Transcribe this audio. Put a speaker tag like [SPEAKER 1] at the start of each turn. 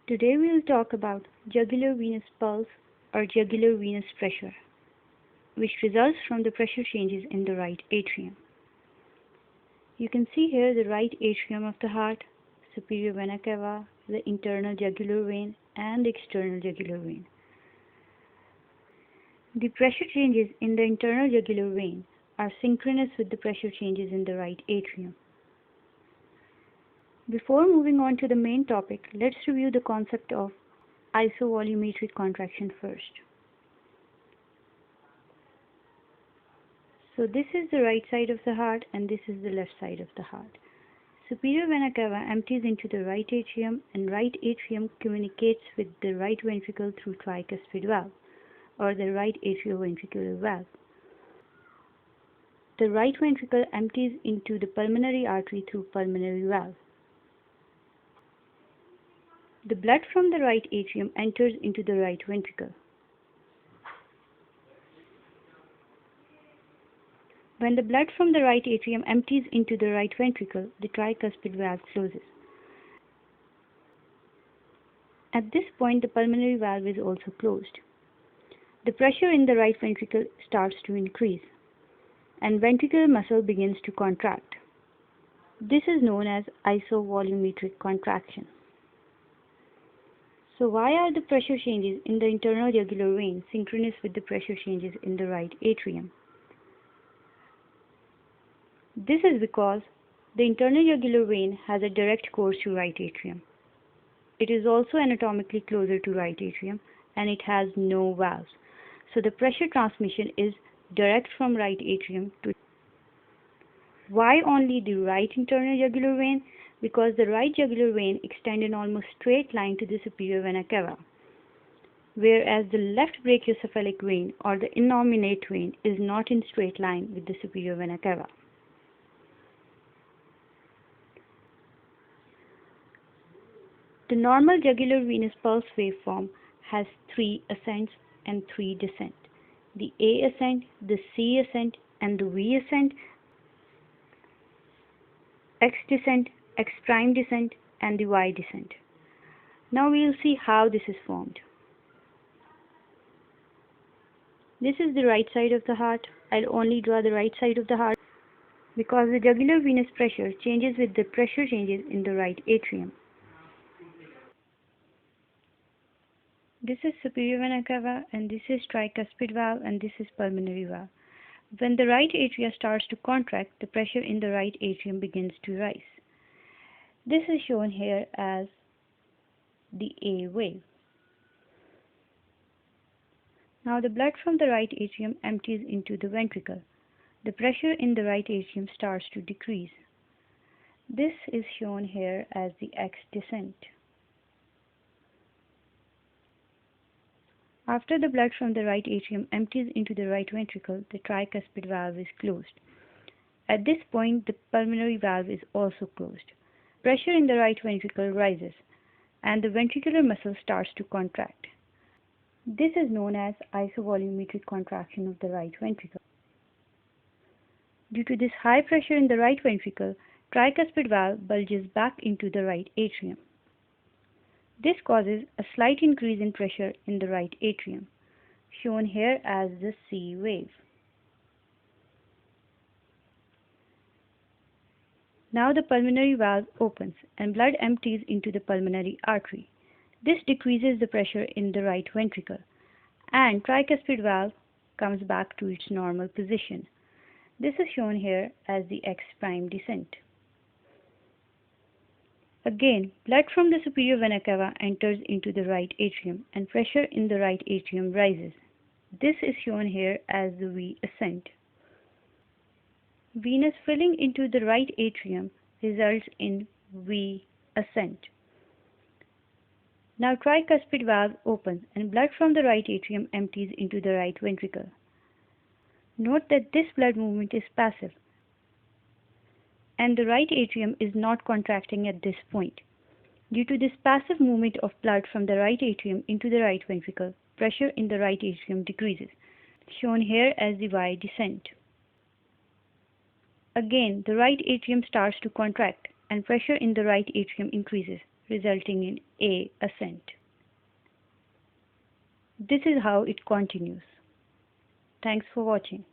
[SPEAKER 1] Today we will talk about jugular venous pulse or jugular venous pressure, which results from the pressure changes in the right atrium. You can see here the right atrium of the heart, superior vena cava, the internal jugular vein, and the external jugular vein. The pressure changes in the internal jugular vein are synchronous with the pressure changes in the right atrium. Before moving on to the main topic, let's review the concept of isovolumetric contraction first. So this is the right side of the heart and this is the left side of the heart. Superior vena cava empties into the right atrium and right atrium communicates with the right ventricle through tricuspid valve or the right atrioventricular valve. The right ventricle empties into the pulmonary artery through pulmonary valve. The blood from the right atrium enters into the right ventricle. When the blood from the right atrium empties into the right ventricle, the tricuspid valve closes. At this point, the pulmonary valve is also closed. The pressure in the right ventricle starts to increase, and ventricular muscle begins to contract. This is known as isovolumetric contraction. So why are the pressure changes in the internal jugular vein synchronous with the pressure changes in the right atrium? This is because the internal jugular vein has a direct course to right atrium. It is also anatomically closer to right atrium and it has no valves. So the pressure transmission is direct from right atrium to. Why only the right internal jugular vein? Because the right jugular vein extends in almost straight line to the superior vena cava, whereas the left brachiocephalic vein or the innominate vein is not in straight line with the superior vena cava. The normal jugular venous pulse waveform has 3 ascents and 3 descent. The A ascent, the C ascent, and the V ascent, X descent, X prime descent, and the Y descent. Now we will see how this is formed. This is the right side of the heart. I'll only draw the right side of the heart because the jugular venous pressure changes with the pressure changes in the right atrium. This is superior vena cava and this is tricuspid valve and this is pulmonary valve. When the right atria starts to contract, the pressure in the right atrium begins to rise. This is shown here as the A wave. Now the blood from the right atrium empties into the ventricle. The pressure in the right atrium starts to decrease. This is shown here as the X descent. After the blood from the right atrium empties into the right ventricle, the tricuspid valve is closed. At this point, the pulmonary valve is also closed. Pressure in the right ventricle rises, and the ventricular muscle starts to contract. This is known as isovolumetric contraction of the right ventricle. Due to this high pressure in the right ventricle, tricuspid valve bulges back into the right atrium. This causes a slight increase in pressure in the right atrium, shown here as the C wave. Now the pulmonary valve opens and blood empties into the pulmonary artery. This decreases the pressure in the right ventricle, and tricuspid valve comes back to its normal position. This is shown here as the X prime descent. Again, blood from the superior vena cava enters into the right atrium and pressure in the right atrium rises. This is shown here as the V ascent. Venous filling into the right atrium results in V ascent. Now tricuspid valve opens and blood from the right atrium empties into the right ventricle. Note that this blood movement is passive, and the right atrium is not contracting at this point. Due to this passive movement of blood from the right atrium into the right ventricle, pressure in the right atrium decreases, shown here as the Y descent. Again, the right atrium starts to contract and pressure in the right atrium increases, resulting in A ascent. This is how it continues. Thanks for watching.